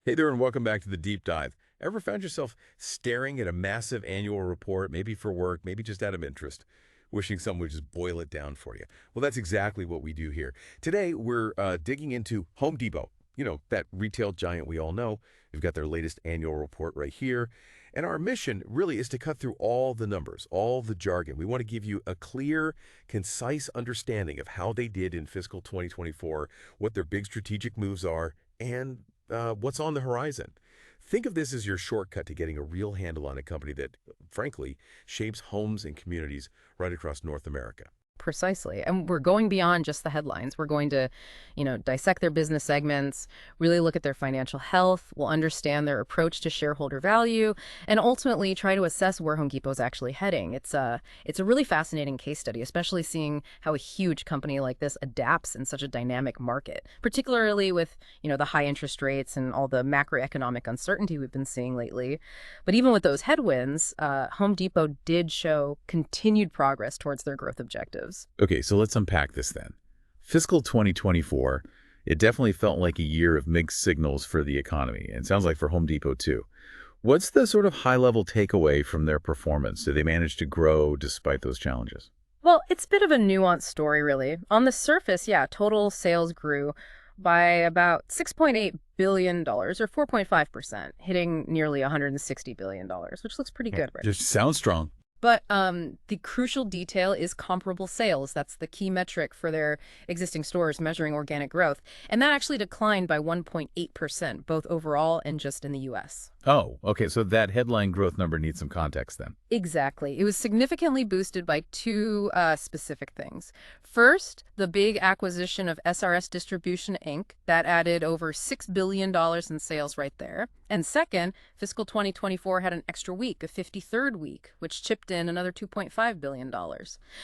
Hey there, and welcome back to the Deep Dive. Ever found yourself staring at a massive annual report, maybe for work, maybe just out of interest, wishing someone would just boil it down for you? Well, that's exactly what we do here. Today, we're digging into Home Depot, that retail giant we all know. We've got their latest annual report right here. And our mission really is to cut through all the numbers, all the jargon. We want to give you a clear, concise understanding of how they did in fiscal 2024, what their big strategic moves are, and what's on the horizon. Think of this as your shortcut to getting a real handle on a company that, frankly, shapes homes and communities right across North America. Precisely. And we're going beyond just the headlines. We're going to, dissect their business segments, really look at their financial health. We'll understand their approach to shareholder value, and ultimately try to assess where Home Depot's actually heading. It's a really fascinating case study, especially seeing how a huge company like this adapts in such a dynamic market, particularly with, the high interest rates and all the macroeconomic uncertainty we've been seeing lately. But even with those headwinds, Home Depot did show continued progress towards their growth objectives. Okay, so let's unpack this then. Fiscal 2024, it definitely felt like a year of mixed signals for the economy, and it sounds like for Home Depot too. What's the sort of high-level takeaway from their performance? Did they manage to grow despite those challenges? Well, it's a bit of a nuanced story, really. On the surface, yeah, total sales grew by about $6.8 billion, or 4.5%, hitting nearly $160 billion, which looks pretty good, right? Just sounds strong. But the crucial detail is comparable sales. That's the key metric for their existing stores measuring organic growth. And that actually declined by 1.8%, both overall and just in the U.S. Oh, okay, so that headline growth number needs some context then. Exactly. It was significantly boosted by two specific things. First, the big acquisition of SRS Distribution, Inc. That added over $6 billion in sales right there. And second, fiscal 2024 had an extra week, a 53rd week, which chipped in another $2.5 billion.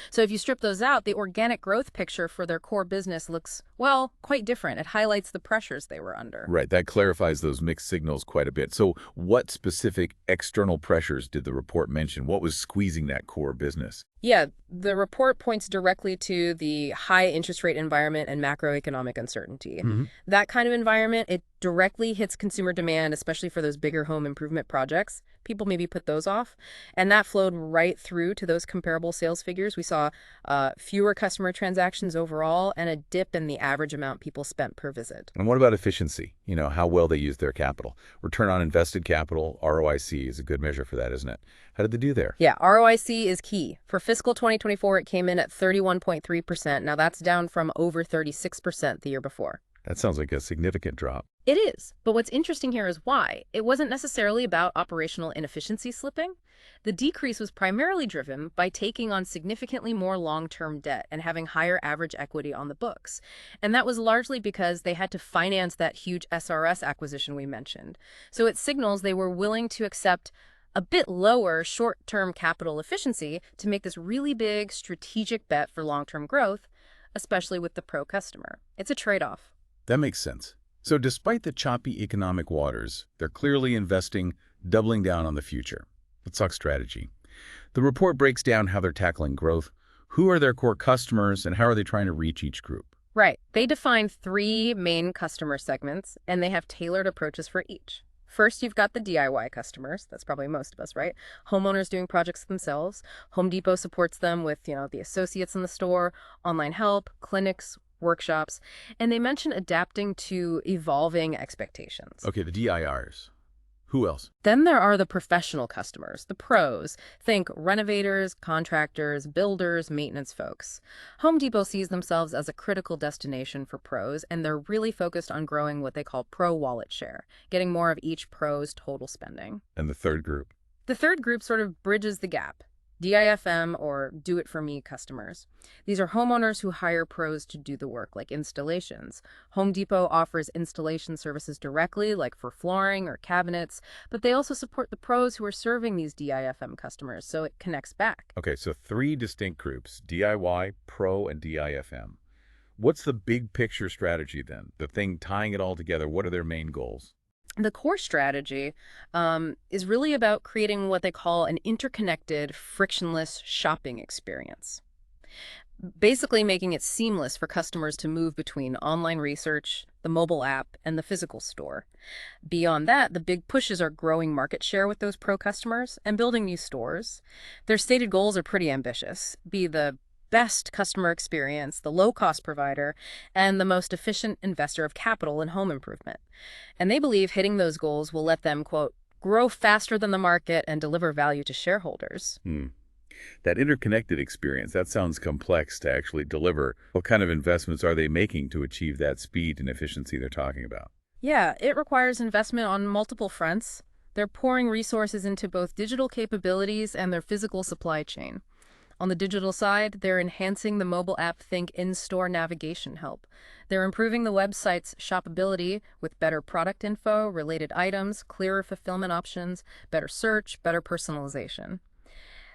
So if you strip those out, the organic growth picture for their core business looks, well, quite different. It highlights the pressures they were under. Right, that clarifies those mixed signals quite a bit. So what specific external pressures did the report mention? What was squeezing that core business? Yeah, the report points directly to the high interest rate environment and macroeconomic uncertainty. That kind of environment, it directly hits consumer demand, especially for those bigger home improvement projects. People maybe put those off. And that flowed right through to those comparable sales figures. We saw fewer customer transactions overall and a dip in the average amount people spent per visit. And what about efficiency? How well they use their capital. Return on invested capital, ROIC, is a good measure for that, isn't it? How did they do there? Yeah, ROIC is key. For fiscal 2024, it came in at 31.3%. Now that's down from over 36% the year before. That sounds like a significant drop. It is. But what's interesting here is why. It wasn't necessarily about operational inefficiency slipping. The decrease was primarily driven by taking on significantly more long-term debt and having higher average equity on the books. And that was largely because they had to finance that huge SRS acquisition we mentioned. So it signals they were willing to accept a bit lower short-term capital efficiency to make this really big strategic bet for long-term growth, especially with the pro customer. It's a trade-off. That makes sense. So despite the choppy economic waters, they're clearly investing, doubling down on the future. Let's talk strategy. The report breaks down how they're tackling growth, who are their core customers, and how are they trying to reach each group. Right. They define three main customer segments, and they have tailored approaches for each. First, you've got the DIY customers. That's probably most of us, right? Homeowners doing projects themselves. Home Depot supports them with, the associates in the store, online help, clinics, workshops. And they mention adapting to evolving expectations. Okay, the DIRs. Who else? Then there are the professional customers, the pros. Think renovators, contractors, builders, maintenance folks. Home Depot sees themselves as a critical destination for pros, and they're really focused on growing what they call pro wallet share, getting more of each pro's total spending. And the third group? The third group sort of bridges the gap. DIFM, or do-it-for-me customers. These are homeowners who hire pros to do the work, like installations. Home Depot offers installation services directly, like for flooring or cabinets, but they also support the pros who are serving these DIFM customers, so it connects back. Okay, so three distinct groups, DIY, Pro, and DIFM. What's the big picture strategy then? The thing tying it all together, what are their main goals? The core strategy is really about creating what they call an interconnected, frictionless shopping experience. Basically making it seamless for customers to move between online research, the mobile app, and the physical store. Beyond that, the big pushes are growing market share with those pro customers and building new stores. Their stated goals are pretty ambitious: be the best customer experience, the low-cost provider, and the most efficient investor of capital in home improvement. And they believe hitting those goals will let them, quote, grow faster than the market and deliver value to shareholders. That interconnected experience, that sounds complex to actually deliver. What kind of investments are they making to achieve that speed and efficiency they're talking about? Yeah, it requires investment on multiple fronts. They're pouring resources into both digital capabilities and their physical supply chain. On the digital side, they're enhancing the mobile app Think in-store navigation help. They're improving the website's shoppability with better product info, related items, clearer fulfillment options, better search, better personalization.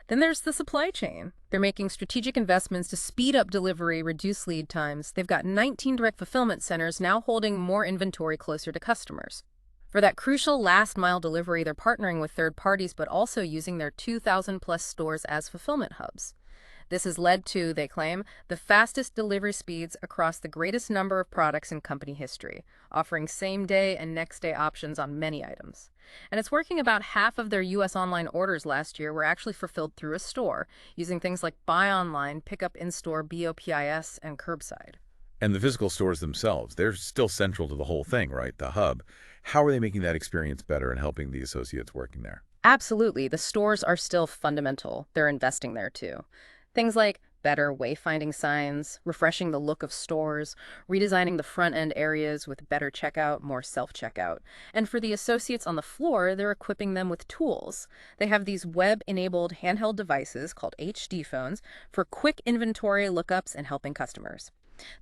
Then there's the supply chain. They're making strategic investments to speed up delivery, reduce lead times. They've got 19 direct fulfillment centers now holding more inventory closer to customers. For that crucial last-mile delivery, they're partnering with third parties, but also using their 2,000-plus stores as fulfillment hubs. This has led to, they claim, the fastest delivery speeds across the greatest number of products in company history, offering same-day and next-day options on many items. And it's working. About half of their U.S. online orders last year were actually fulfilled through a store, using things like buy online, pick up in-store, BOPIS, and curbside. And the physical stores themselves, they're still central to the whole thing, right? The hub. How are they making that experience better and helping the associates working there? Absolutely, the stores are still fundamental. They're investing there too. Things like better wayfinding signs, refreshing the look of stores, redesigning the front-end areas with better checkout, more self-checkout. And for the associates on the floor, they're equipping them with tools. They have these web-enabled handheld devices called HD phones for quick inventory lookups and helping customers.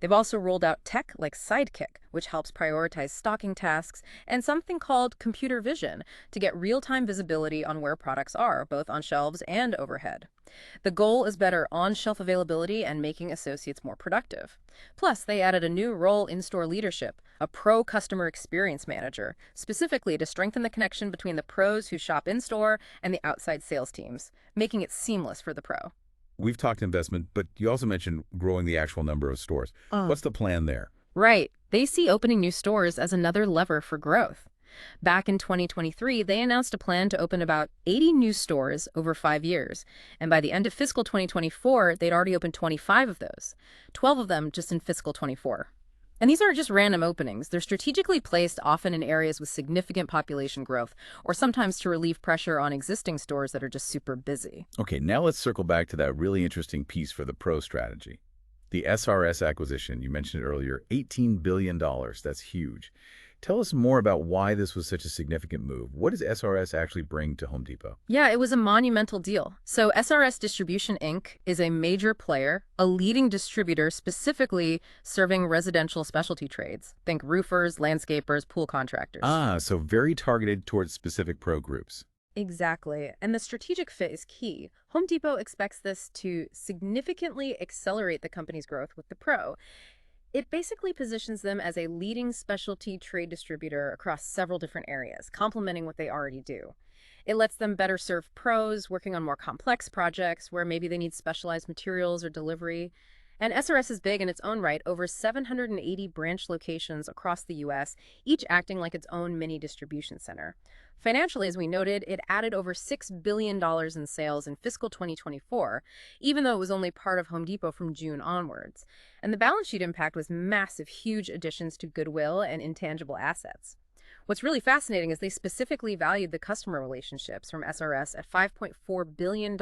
They've also rolled out tech like Sidekick, which helps prioritize stocking tasks, and something called computer vision to get real-time visibility on where products are, both on shelves and overhead. The goal is better on-shelf availability and making associates more productive. Plus, they added a new role in store leadership, a pro customer experience manager, specifically to strengthen the connection between the pros who shop in-store and the outside sales teams, making it seamless for the pro. We've talked investment, but you also mentioned growing the actual number of stores. What's the plan there? Right. They see opening new stores as another lever for growth. Back in 2023, they announced a plan to open about 80 new stores over 5 years. And by the end of fiscal 2024, they'd already opened 25 of those, 12 of them just in fiscal 24. And these aren't just random openings. They're strategically placed often in areas with significant population growth, or sometimes to relieve pressure on existing stores that are just super busy. Okay, now let's circle back to that really interesting piece for the pro strategy. The SRS acquisition, you mentioned it earlier, $18 billion. That's huge. Tell us more about why this was such a significant move. What does SRS actually bring to Home Depot? Yeah, it was a monumental deal. So SRS Distribution Inc. is a major player, a leading distributor specifically serving residential specialty trades. Think roofers, landscapers, pool contractors. So very targeted towards specific pro groups. Exactly. And the strategic fit is key. Home Depot expects this to significantly accelerate the company's growth with the pro. It basically positions them as a leading specialty trade distributor across several different areas, complementing what they already do. It lets them better serve pros working on more complex projects where maybe they need specialized materials or delivery. And SRS is big in its own right, over 780 branch locations across the U.S., each acting like its own mini distribution center. Financially, as we noted, it added over $6 billion in sales in fiscal 2024, even though it was only part of Home Depot from June onwards. And the balance sheet impact was massive, huge additions to goodwill and intangible assets. What's really fascinating is they specifically valued the customer relationships from SRS at $5.4 billion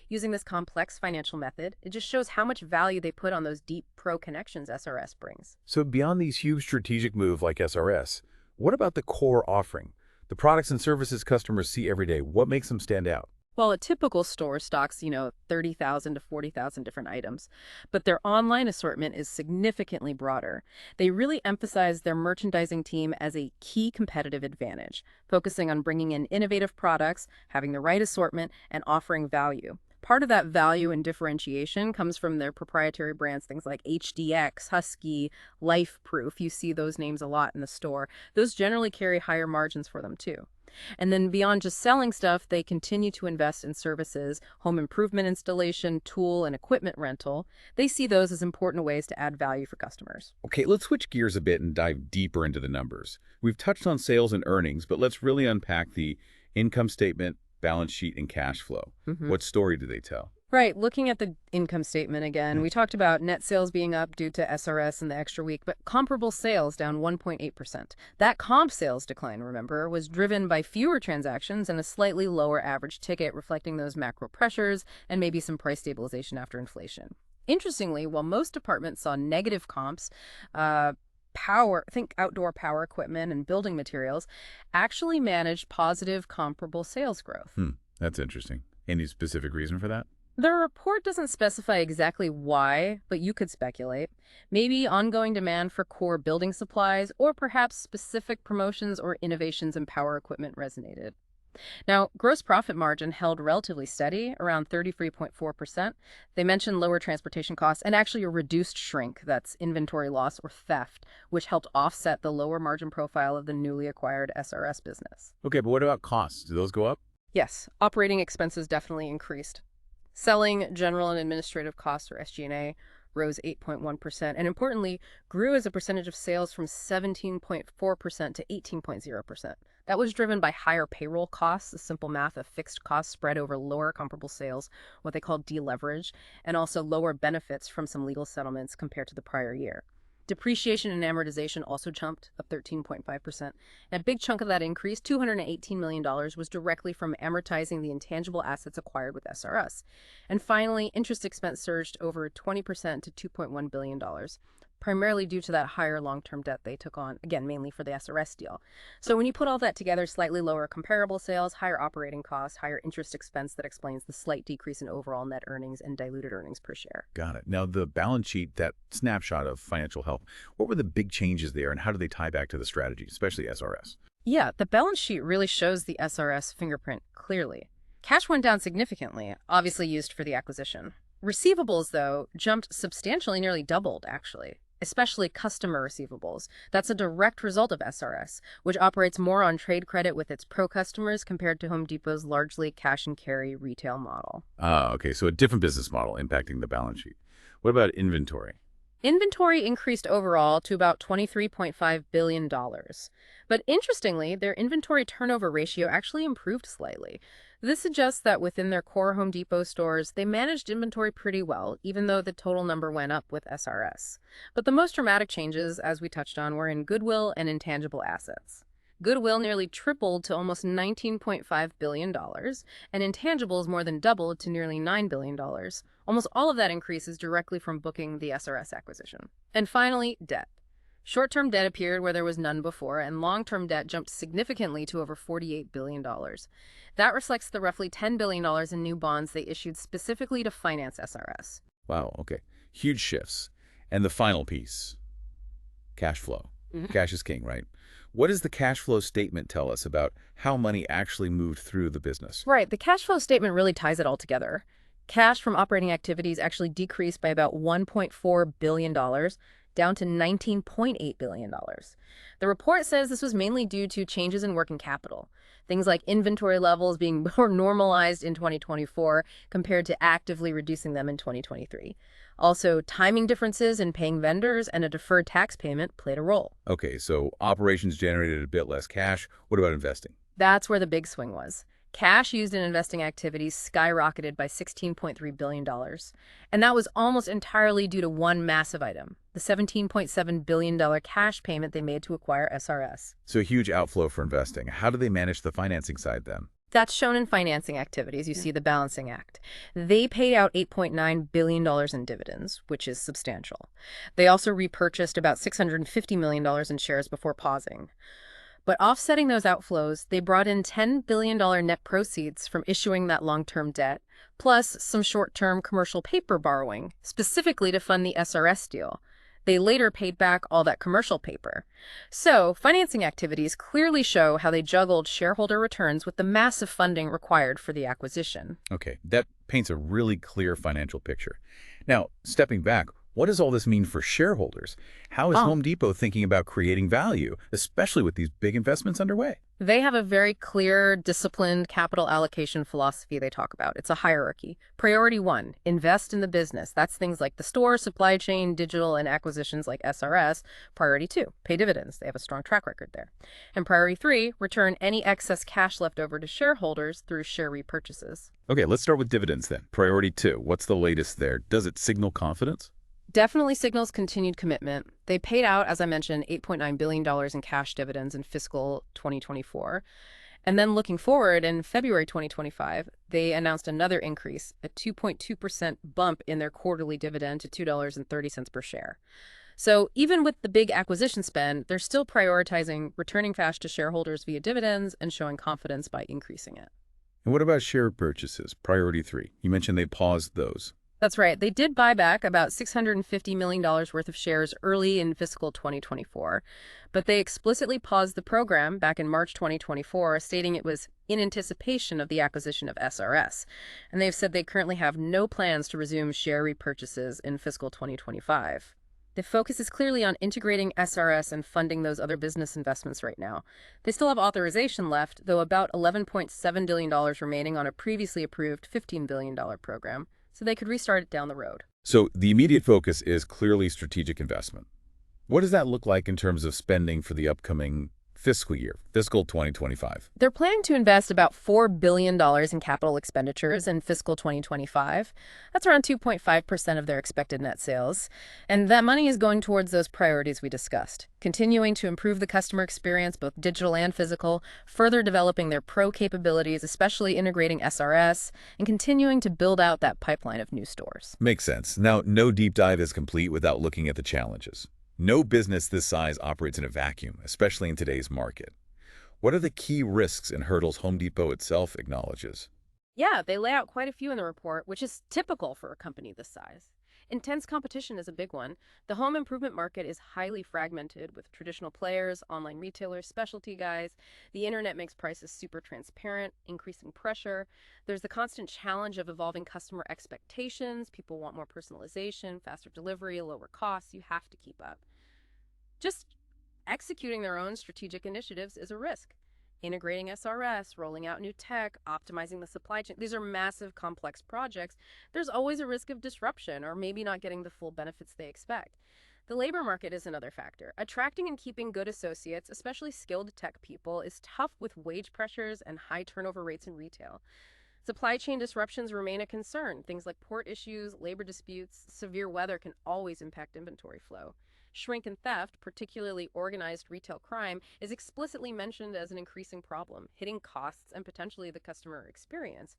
using this complex financial method. It just shows how much value they put on those deep pro connections SRS brings. So beyond these huge strategic moves like SRS, what about the core offering? The products and services customers see every day, what makes them stand out? Well, a typical store stocks, 30,000 to 40,000 different items, but their online assortment is significantly broader. They really emphasize their merchandising team as a key competitive advantage, focusing on bringing in innovative products, having the right assortment, and offering value. Part of that value and differentiation comes from their proprietary brands, things like HDX, Husky, Life Proof. You see those names a lot in the store. Those generally carry higher margins for them too. And then beyond just selling stuff, they continue to invest in services, home improvement installation, tool and equipment rental. They see those as important ways to add value for customers. Okay, let's switch gears a bit and dive deeper into the numbers. We've touched on sales and earnings, but let's really unpack the income statement, balance sheet, and cash flow. What story do they tell? Right. Looking at the income statement again, we talked about net sales being up due to SRS and the extra week, but comparable sales down 1.8%. That comp sales decline, remember, was driven by fewer transactions and a slightly lower average ticket, reflecting those macro pressures and maybe some price stabilization after inflation. Interestingly, while most departments saw negative comps, think outdoor power equipment and building materials, actually managed positive comparable sales growth. That's interesting. Any specific reason for that? The report doesn't specify exactly why, but you could speculate. Maybe ongoing demand for core building supplies, or perhaps specific promotions or innovations in power equipment resonated. Now, gross profit margin held relatively steady, around 33.4%. They mentioned lower transportation costs and actually a reduced shrink, that's inventory loss or theft, which helped offset the lower margin profile of the newly acquired SRS business. Okay, but what about costs? Do those go up? Yes, operating expenses definitely increased. Selling, general, and administrative costs, or SG&A, rose 8.1%, and importantly, grew as a percentage of sales from 17.4% to 18.0%. That was driven by higher payroll costs, the simple math of fixed costs spread over lower comparable sales, what they call deleverage, and also lower benefits from some legal settlements compared to the prior year. Depreciation and amortization also jumped, up 13.5%. And a big chunk of that increase, $218 million, was directly from amortizing the intangible assets acquired with SRS. And finally, interest expense surged over 20% to $2.1 billion, primarily due to that higher long-term debt they took on, again, mainly for the SRS deal. So when you put all that together, slightly lower comparable sales, higher operating costs, higher interest expense, that explains the slight decrease in overall net earnings and diluted earnings per share. Got it. Now, the balance sheet, that snapshot of financial health, what were the big changes there and how do they tie back to the strategy, especially SRS? Yeah, the balance sheet really shows the SRS fingerprint clearly. Cash went down significantly, obviously used for the acquisition. Receivables, though, jumped substantially, nearly doubled, actually. Especially customer receivables. That's a direct result of SRS, which operates more on trade credit with its pro customers compared to Home Depot's largely cash and carry retail model. Okay, so a different business model impacting the balance sheet. What about inventory? Inventory increased overall to about $23.5 billion. But interestingly, their inventory turnover ratio actually improved slightly. This suggests that within their core Home Depot stores, they managed inventory pretty well, even though the total number went up with SRS. But the most dramatic changes, as we touched on, were in goodwill and intangible assets. Goodwill nearly tripled to almost $19.5 billion, and intangibles more than doubled to nearly $9 billion. Almost all of that increase is directly from booking the SRS acquisition. And finally, debt. Short-term debt appeared where there was none before, and long-term debt jumped significantly to over $48 billion. That reflects the roughly $10 billion in new bonds they issued specifically to finance SRS. Wow, okay. Huge shifts. And the final piece, cash flow. Cash is king, right? What does the cash flow statement tell us about how money actually moved through the business? Right, the cash flow statement really ties it all together. Cash from operating activities actually decreased by about $1.4 billion, down to $19.8 billion. The report says this was mainly due to changes in working capital, things like inventory levels being more normalized in 2024 compared to actively reducing them in 2023. Also, timing differences in paying vendors and a deferred tax payment played a role. Okay, so operations generated a bit less cash. What about investing? That's where the big swing was. Cash used in investing activities skyrocketed by $16.3 billion. And that was almost entirely due to one massive item, the $17.7 billion cash payment they made to acquire SRS. So a huge outflow for investing. How do they manage the financing side then? That's shown in financing activities. You see the balancing act. They paid out $8.9 billion in dividends, which is substantial. They also repurchased about $650 million in shares before pausing. But offsetting those outflows, they brought in $10 billion net proceeds from issuing that long-term debt, plus some short-term commercial paper borrowing, specifically to fund the SRS deal. They later paid back all that commercial paper. So, financing activities clearly show how they juggled shareholder returns with the massive funding required for the acquisition. Okay, that paints a really clear financial picture. Now, stepping back, What does all this mean for shareholders? How is Oh, Home Depot thinking about creating value, especially with these big investments underway? they have a very clear, disciplined capital allocation philosophy they talk about. It's a hierarchy. Priority one, invest in the business. That's things like the store, supply chain, digital, and acquisitions like SRS. Priority two, pay dividends. They have a strong track record there. And priority three, return any excess cash left over to shareholders through share repurchases. Okay, let's start with dividends then. Priority two, what's the latest there? Does it signal confidence? Definitely signals continued commitment. They paid out, as I mentioned, $8.9 billion in cash dividends in fiscal 2024. And then looking forward, in February 2025, they announced another increase, a 2.2% bump in their quarterly dividend to $2.30 per share. So even with the big acquisition spend, they're still prioritizing returning cash to shareholders via dividends and showing confidence by increasing it. And what about share purchases? Priority three. You mentioned they paused those. That's right. They did buy back about $650 million worth of shares early in fiscal 2024, but they explicitly paused the program back in March 2024, stating it was in anticipation of the acquisition of SRS. And they've said they currently have no plans to resume share repurchases in fiscal 2025. The focus is clearly on integrating SRS and funding those other business investments right now. They still have authorization left, though about $11.7 billion remaining on a previously approved $15 billion program, so they could restart it down the road. So the immediate focus is clearly strategic investment. What does that look like in terms of spending for the upcoming fiscal year, fiscal 2025? They're planning to invest about $4 billion in capital expenditures in fiscal 2025. That's around 2.5% of their expected net sales. And that money is going towards those priorities we discussed, continuing to improve the customer experience, both digital and physical, further developing their pro capabilities, especially integrating SRS, and continuing to build out that pipeline of new stores. Makes sense. Now, no deep dive is complete without looking at the challenges. No business this size operates in a vacuum, especially in today's market. What are the key risks and hurdles Home Depot itself acknowledges? Yeah, they lay out quite a few in the report, which is typical for a company this size. Intense competition is a big one. The home improvement market is highly fragmented with traditional players, online retailers, specialty guys. The internet makes prices super transparent, increasing pressure. There's the constant challenge of evolving customer expectations. People want more personalization, faster delivery, lower costs. You have to keep up. Just executing their own strategic initiatives is a risk. Integrating SRS, rolling out new tech, optimizing the supply chain. These are massive, complex projects. There's always a risk of disruption or maybe not getting the full benefits they expect. The labor market is another factor. Attracting and keeping good associates, especially skilled tech people, is tough with wage pressures and high turnover rates in retail. Supply chain disruptions remain a concern. Things like port issues, labor disputes, severe weather can always impact inventory flow. Shrink and theft, particularly organized retail crime, is explicitly mentioned as an increasing problem, hitting costs and potentially the customer experience.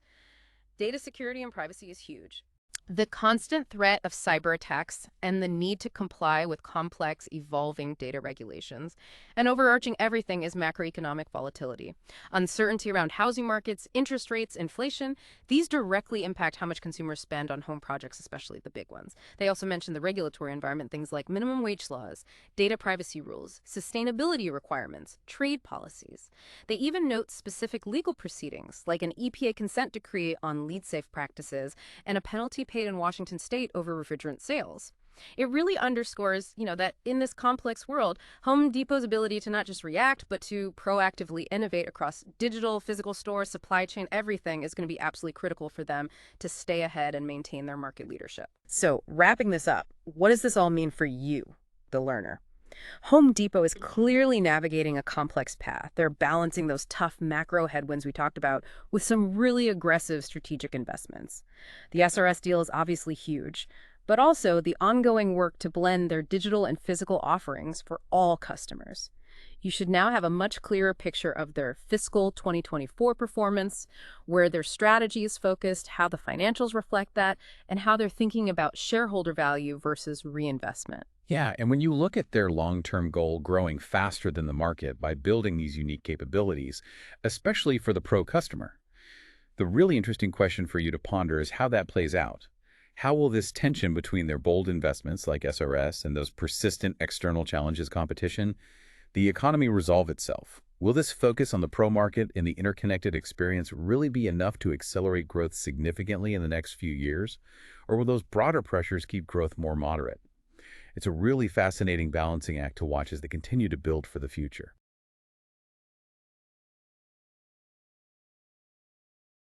Data security and privacy is huge. The constant threat of cyber attacks and the need to comply with complex, evolving data regulations. And overarching everything is macroeconomic volatility. Uncertainty around housing markets, interest rates, inflation, these directly impact how much consumers spend on home projects, especially the big ones. They also mention the regulatory environment, things like minimum wage laws, data privacy rules, sustainability requirements, trade policies. They even note specific legal proceedings, like an EPA consent decree on lead-safe practices and a penalty paid in Washington state over refrigerant sales. It really underscores, that in this complex world, Home Depot's ability to not just react, but to proactively innovate across digital, physical stores, supply chain, everything is going to be absolutely critical for them to stay ahead and maintain their market leadership. So, wrapping this up, what does this all mean for you, the learner? Home Depot is clearly navigating a complex path. They're balancing those tough macro headwinds we talked about with some really aggressive strategic investments. The SRS deal is obviously huge, but also the ongoing work to blend their digital and physical offerings for all customers. You should now have a much clearer picture of their fiscal 2024 performance, where their strategy is focused, how the financials reflect that, and how they're thinking about shareholder value versus reinvestment. Yeah, and when you look at their long-term goal growing faster than the market by building these unique capabilities, especially for the pro customer, the really interesting question for you to ponder is how that plays out. How will this tension between their bold investments like SRS and those persistent external challenges competition, the economy resolve itself? Will this focus on the pro market and the interconnected experience really be enough to accelerate growth significantly in the next few years? Or will those broader pressures keep growth more moderate? It's a really fascinating balancing act to watch as they continue to build for the future.